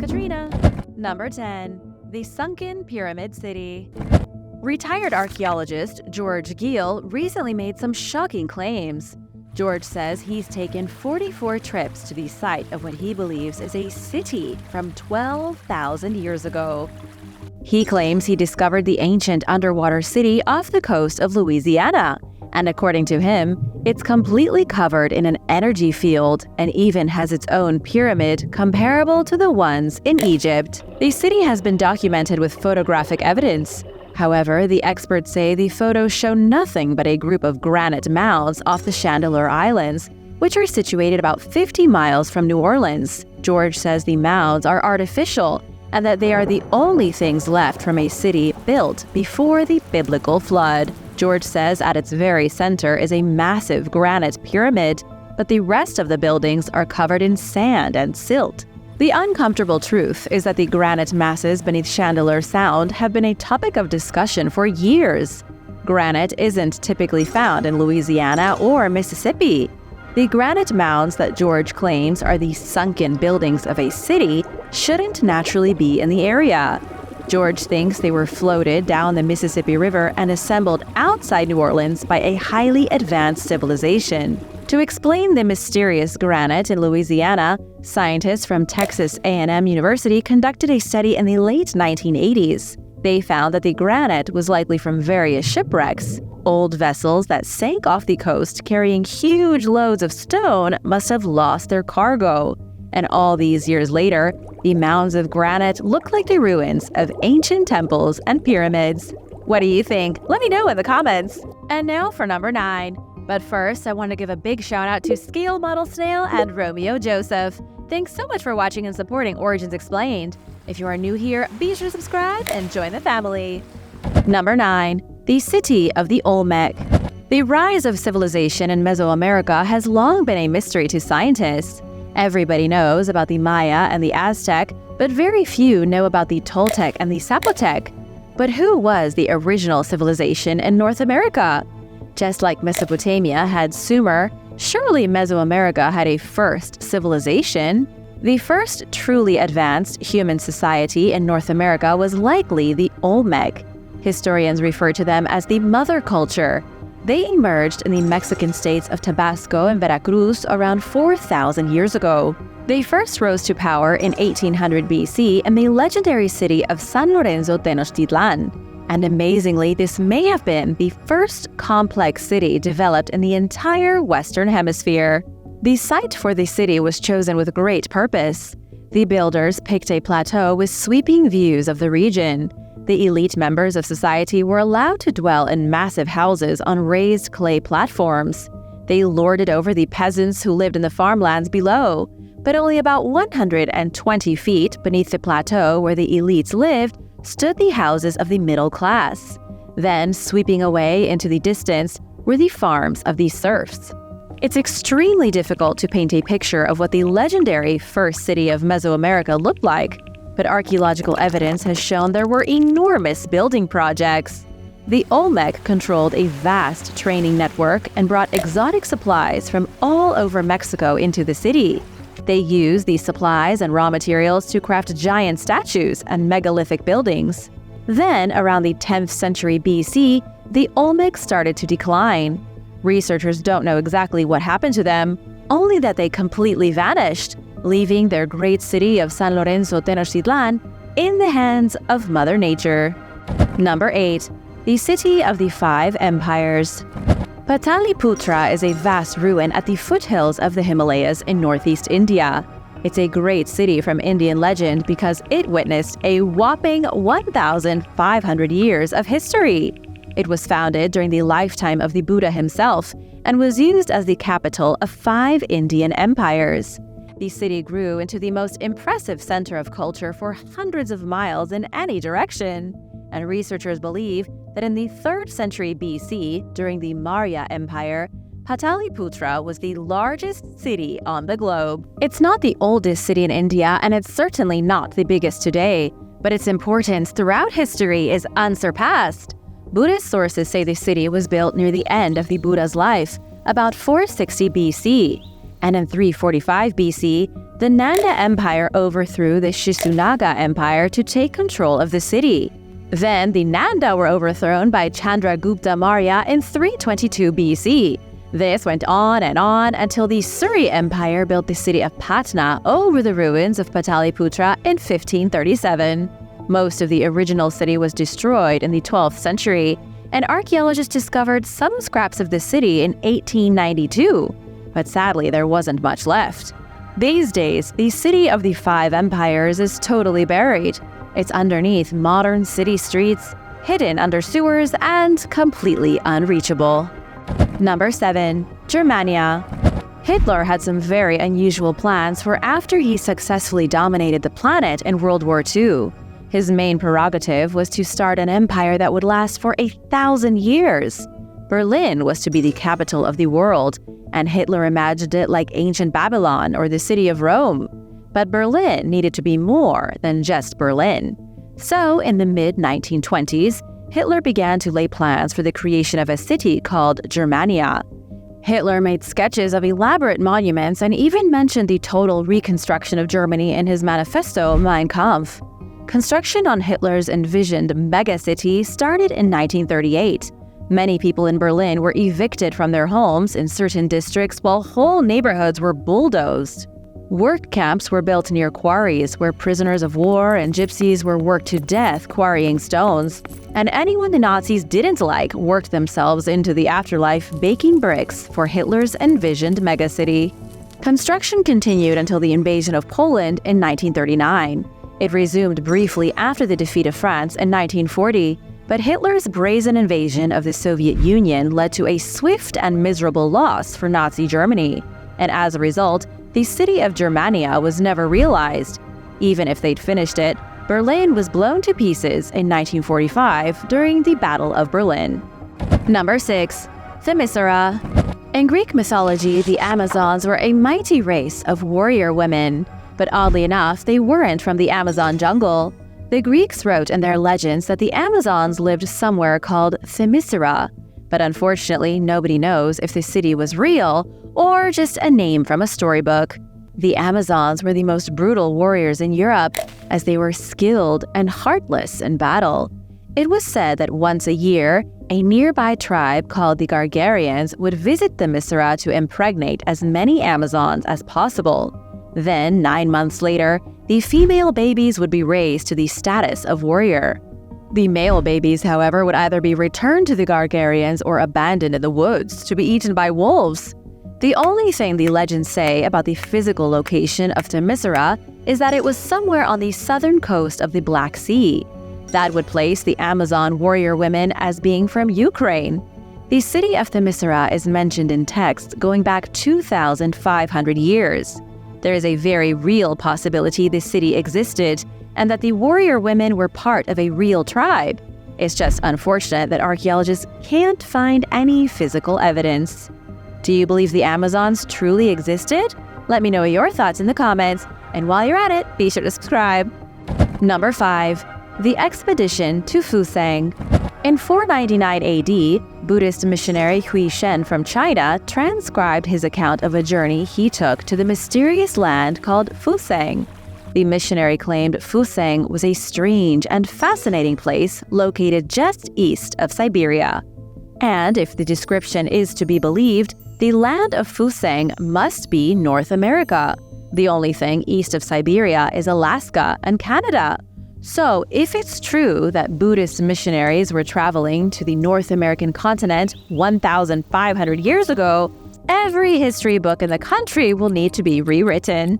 Katrina. Number 10. The Sunken Pyramid City. Retired archaeologist George Gill recently made some shocking claims. George says he's taken 44 trips to the site of what he believes is a city from 12,000 years ago. He claims he discovered the ancient underwater city off the coast of Louisiana, and according to him, it's completely covered in an energy field and even has its own pyramid comparable to the ones in Egypt. The city has been documented with photographic evidence. However, the experts say the photos show nothing but a group of granite mounds off the Chandeleur Islands, which are situated about 50 miles from New Orleans. George says the mounds are artificial and that they are the only things left from a city built before the biblical flood. George says at its very center is a massive granite pyramid, but the rest of the buildings are covered in sand and silt. The uncomfortable truth is that the granite masses beneath Chandeleur Sound have been a topic of discussion for years. Granite isn't typically found in Louisiana or Mississippi. The granite mounds that George claims are the sunken buildings of a city shouldn't naturally be in the area. George thinks they were floated down the Mississippi River and assembled outside New Orleans by a highly advanced civilization. To explain the mysterious granite in Louisiana, scientists from Texas A&M University conducted a study in the late 1980s. They found that the granite was likely from various shipwrecks. Old vessels that sank off the coast carrying huge loads of stone must have lost their cargo. And all these years later, the mounds of granite look like the ruins of ancient temples and pyramids. What do you think? Let me know in the comments. And now for number 9. But first, I want to give a big shout out to Scale Model Snail and Romeo Joseph. Thanks so much for watching and supporting Origins Explained. If you are new here, be sure to subscribe and join the family. Number 9. The City of the Olmec. The rise of civilization in Mesoamerica has long been a mystery to scientists. Everybody knows about the Maya and the Aztec, but very few know about the Toltec and the Zapotec. But who was the original civilization in North America? Just like Mesopotamia had Sumer, surely Mesoamerica had a first civilization. The first truly advanced human society in North America was likely the Olmec. Historians refer to them as the mother culture. They emerged in the Mexican states of Tabasco and Veracruz around 4,000 years ago. They first rose to power in 1800 BC in the legendary city of San Lorenzo Tenochtitlan. And amazingly, this may have been the first complex city developed in the entire Western Hemisphere. The site for the city was chosen with great purpose. The builders picked a plateau with sweeping views of the region. The elite members of society were allowed to dwell in massive houses on raised clay platforms. They lorded over the peasants who lived in the farmlands below. But only about 120 feet beneath the plateau where the elites lived stood the houses of the middle class. Then, sweeping away into the distance, were the farms of the serfs. It's extremely difficult to paint a picture of what the legendary first city of Mesoamerica looked like, but archaeological evidence has shown there were enormous building projects. The Olmec controlled a vast training network and brought exotic supplies from all over Mexico into the city. They used these supplies and raw materials to craft giant statues and megalithic buildings. Then, around the 10th century BC, the Olmec started to decline. Researchers don't know exactly what happened to them, only that they completely vanished, leaving their great city of San Lorenzo Tenochtitlan in the hands of Mother Nature. Number 8. The City of the Five Empires. Pataliputra is a vast ruin at the foothills of the Himalayas in northeast India. It's a great city from Indian legend because it witnessed a whopping 1,500 years of history. It was founded during the lifetime of the Buddha himself and was used as the capital of 5 Indian empires. The city grew into the most impressive center of culture for hundreds of miles in any direction. And researchers believe that in the 3rd century BC, during the Maurya Empire, Pataliputra was the largest city on the globe. It's not the oldest city in India, and it's certainly not the biggest today, but its importance throughout history is unsurpassed. Buddhist sources say the city was built near the end of the Buddha's life, about 460 BC, And in 345 BC, the Nanda Empire overthrew the Shishunnaga Empire to take control of the city. Then the Nanda were overthrown by Chandragupta Maurya in 322 BC. This went on until the Suri Empire built the city of Patna over the ruins of Pataliputra in 1537. Most of the original city was destroyed in the 12th century, and archaeologists discovered some scraps of the city in 1892. But sadly, there wasn't much left. These days, the city of the Five Empires is totally buried. It's underneath modern city streets, hidden under sewers, and completely unreachable. Number 7. Germania. Hitler had some very unusual plans for after he successfully dominated the planet in World War II. His main prerogative was to start an empire that would last for 1,000 years. Berlin was to be the capital of the world, and Hitler imagined it like ancient Babylon or the city of Rome. But Berlin needed to be more than just Berlin. So, in the mid-1920s, Hitler began to lay plans for the creation of a city called Germania. Hitler made sketches of elaborate monuments and even mentioned the total reconstruction of Germany in his manifesto Mein Kampf. Construction on Hitler's envisioned megacity started in 1938. Many people in Berlin were evicted from their homes in certain districts while whole neighborhoods were bulldozed. Work camps were built near quarries where prisoners of war and gypsies were worked to death quarrying stones, and anyone the Nazis didn't like worked themselves into the afterlife baking bricks for Hitler's envisioned megacity. Construction continued until the invasion of Poland in 1939. It resumed briefly after the defeat of France in 1940, but Hitler's brazen invasion of the Soviet Union led to a swift and miserable loss for Nazi Germany, and as a result, the city of Germania was never realized. Even if they'd finished it, Berlin was blown to pieces in 1945 during the Battle of Berlin. Number 6. Femisera. In Greek mythology, the Amazons were a mighty race of warrior women. But oddly enough, they weren't from the Amazon jungle. The Greeks wrote in their legends that the Amazons lived somewhere called Femisera. But unfortunately, nobody knows if the city was real or just a name from a storybook. The Amazons were the most brutal warriors in Europe, as they were skilled and heartless in battle. It was said that once a year, a nearby tribe called the Gargarians would visit the Femisera to impregnate as many Amazons as possible. Then, 9 months later, the female babies would be raised to the status of warrior. The male babies, however, would either be returned to the Gargarians or abandoned in the woods to be eaten by wolves. The only thing the legends say about the physical location of Femisera is that it was somewhere on the southern coast of the Black Sea. That would place the Amazon warrior women as being from Ukraine. The city of Femisera is mentioned in texts going back 2,500 years. There is a very real possibility this city existed and that the warrior women were part of a real tribe. It's just unfortunate that archaeologists can't find any physical evidence. Do you believe the Amazons truly existed? Let me know your thoughts in the comments, and while you're at it, be sure to subscribe. Number 5. The Expedition to Fusang. In 499 AD, Buddhist missionary Huishen from China transcribed his account of a journey he took to the mysterious land called Fusang. The missionary claimed Fusang was a strange and fascinating place located just east of Siberia. And if the description is to be believed, the land of Fusang must be North America. The only thing east of Siberia is Alaska and Canada. So, if it's true that Buddhist missionaries were traveling to the North American continent 1,500 years ago, every history book in the country will need to be rewritten.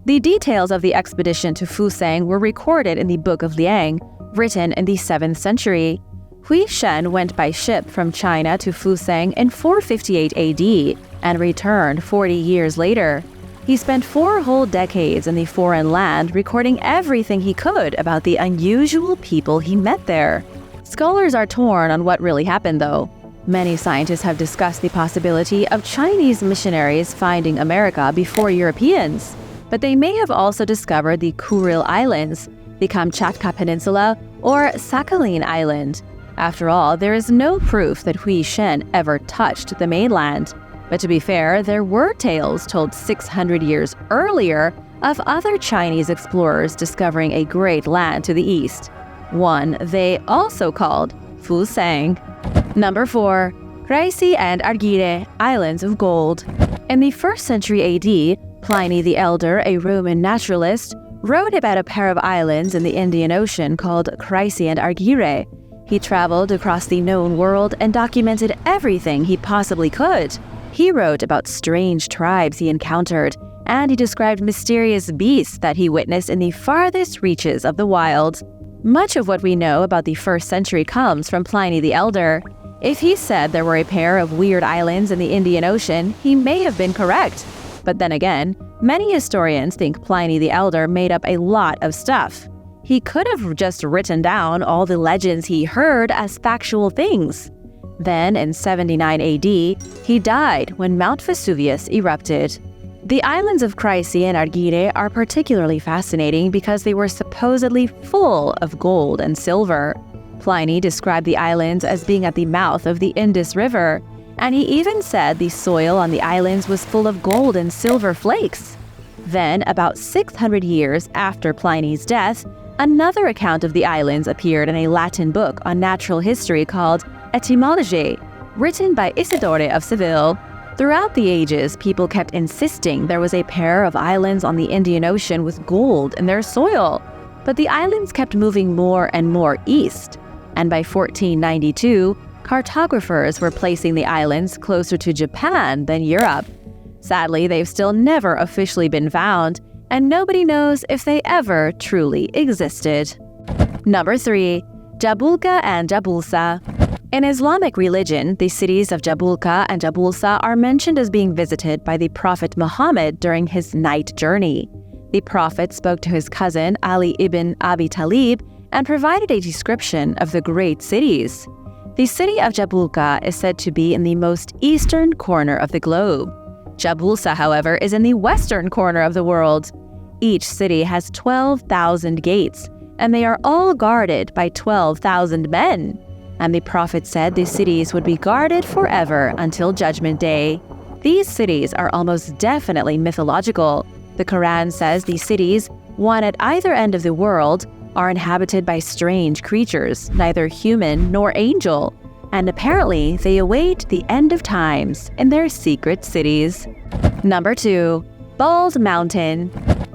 The details of the expedition to Fusang were recorded in the Book of Liang, written in the 7th century. Huishen went by ship from China to Fusang in 458 AD and returned 40 years later. He spent 4 whole decades in the foreign land recording everything he could about the unusual people he met there. Scholars are torn on what really happened, though. Many scientists have discussed the possibility of Chinese missionaries finding America before Europeans, but they may have also discovered the Kuril Islands, the Kamchatka Peninsula, or Sakhalin Island. After all, there is no proof that Huishen ever touched the mainland. But to be fair, there were tales told 600 years earlier of other Chinese explorers discovering a great land to the east, one they also called Fusang. Number 4. Chrysi and Argire, Islands of Gold. In the 1st century AD, Pliny the Elder, a Roman naturalist, wrote about a pair of islands in the Indian Ocean called Chrysi and Argire. He traveled across the known world and documented everything he possibly could. He wrote about strange tribes he encountered, and he described mysterious beasts that he witnessed in the farthest reaches of the wild. Much of what we know about the 1st century comes from Pliny the Elder. If he said there were a pair of weird islands in the Indian Ocean, he may have been correct. But then again, many historians think Pliny the Elder made up a lot of stuff. He could have just written down all the legends he heard as factual things. Then, in 79 AD, he died when Mount Vesuvius erupted. The islands of Chrysi and Argire are particularly fascinating because they were supposedly full of gold and silver. Pliny described the islands as being at the mouth of the Indus River, and he even said the soil on the islands was full of gold and silver flakes. Then, about 600 years after Pliny's death, another account of the islands appeared in a Latin book on natural history called Etymology, written by Isidore of Seville. Throughout the ages, people kept insisting there was a pair of islands on the Indian Ocean with gold in their soil. But the islands kept moving more and more east, and by 1492, cartographers were placing the islands closer to Japan than Europe. Sadly, they've still never officially been found, and nobody knows if they ever truly existed. Number 3. Jakbala and Abusa. In Islamic religion, the cities of Jakbala and Abusa are mentioned as being visited by the Prophet Muhammad during his night journey. The Prophet spoke to his cousin Ali ibn Abi Talib and provided a description of the great cities. The city of Jakbala is said to be in the most eastern corner of the globe. Abusa, however, is in the western corner of the world. Each city has 12,000 gates, and they are all guarded by 12,000 men. And the Prophet said the cities would be guarded forever until Judgment Day. These cities are almost definitely mythological. The Quran says these cities, one at either end of the world, are inhabited by strange creatures, neither human nor angel. And apparently, they await the end of times in their secret cities. Number 2. Bald Mountain.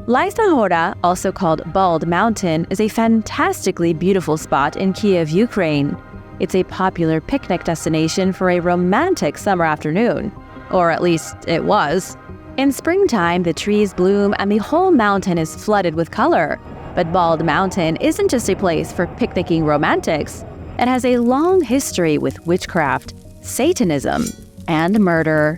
Lysa Hora, also called Bald Mountain, is a fantastically beautiful spot in Kiev, Ukraine. It's a popular picnic destination for a romantic summer afternoon. Or at least it was. In springtime, the trees bloom and the whole mountain is flooded with color. But Bald Mountain isn't just a place for picnicking romantics. It has a long history with witchcraft, Satanism, and murder.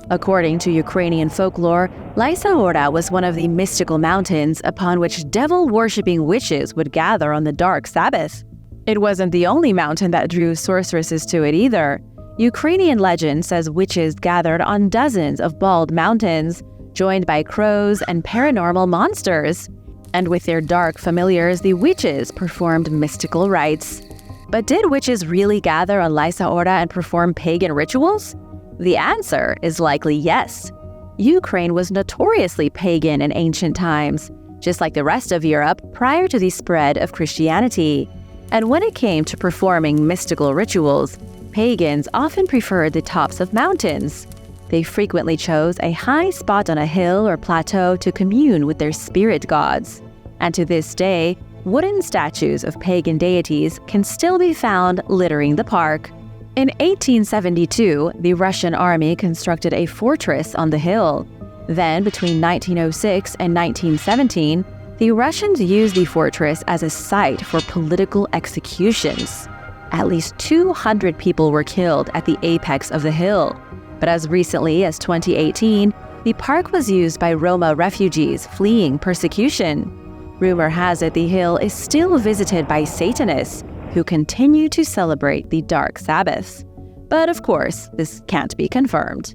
According to Ukrainian folklore, Lysa Hora was one of the mystical mountains upon which devil-worshipping witches would gather on the dark Sabbath. It wasn't the only mountain that drew sorceresses to it either. Ukrainian legend says witches gathered on dozens of bald mountains, joined by crows and paranormal monsters. And with their dark familiars, the witches performed mystical rites. But did witches really gather on Lysa Hora and perform pagan rituals? The answer is likely yes. Ukraine was notoriously pagan in ancient times, just like the rest of Europe prior to the spread of Christianity. And when it came to performing mystical rituals, pagans often preferred the tops of mountains. They frequently chose a high spot on a hill or plateau to commune with their spirit gods. And to this day, wooden statues of pagan deities can still be found littering the park. In 1872, the Russian army constructed a fortress on the hill. Then, between 1906 and 1917, the Russians used the fortress as a site for political executions. At least 200 people were killed at the apex of the hill. But as recently as 2018, the park was used by Roma refugees fleeing persecution. Rumor has it the hill is still visited by Satanists who continue to celebrate the dark Sabbaths. But of course, this can't be confirmed.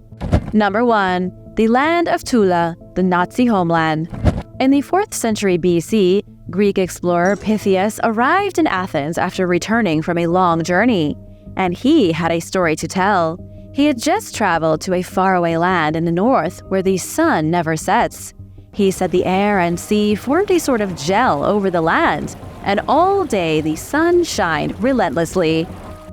Number 1. The Land of Tula, the Nazi homeland. In the 4th century BC, Greek explorer Pytheas arrived in Athens after returning from a long journey. And he had a story to tell. He had just traveled to a faraway land in the north where the sun never sets. He said the air and sea formed a sort of gel over the land, and all day the sun shined relentlessly.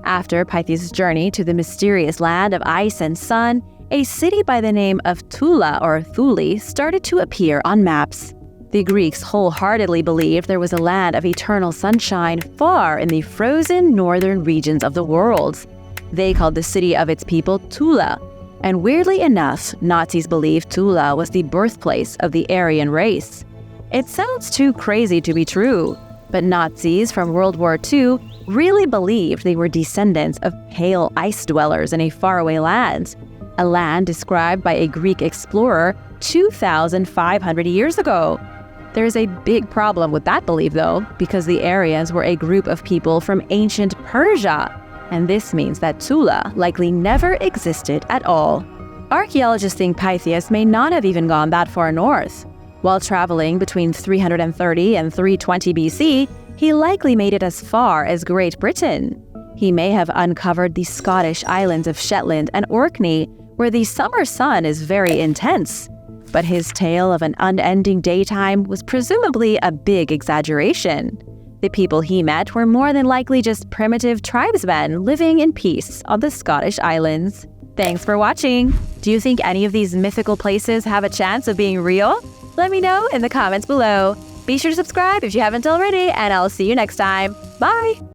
After Pytheas' journey to the mysterious land of ice and sun, a city by the name of Tula or Thule started to appear on maps. The Greeks wholeheartedly believed there was a land of eternal sunshine far in the frozen northern regions of the world. They called the city of its people Tula, and weirdly enough, Nazis believed Tula was the birthplace of the Aryan race. It sounds too crazy to be true, but Nazis from World War II really believed they were descendants of pale ice dwellers in a faraway land, a land described by a Greek explorer 2,500 years ago. There's a big problem with that belief, though, because the Aryans were a group of people from ancient Persia, and this means that Tula likely never existed at all. Archaeologists think Pytheas may not have even gone that far north. While traveling between 330 and 320 BC, he likely made it as far as Great Britain. He may have uncovered the Scottish islands of Shetland and Orkney, where the summer sun is very intense. But his tale of an unending daytime was presumably a big exaggeration. The people he met were more than likely just primitive tribesmen living in peace on the Scottish islands. Thanks for watching! Do you think any of these mythical places have a chance of being real? Let me know in the comments below. Be sure to subscribe if you haven't already, and I'll see you next time. Bye!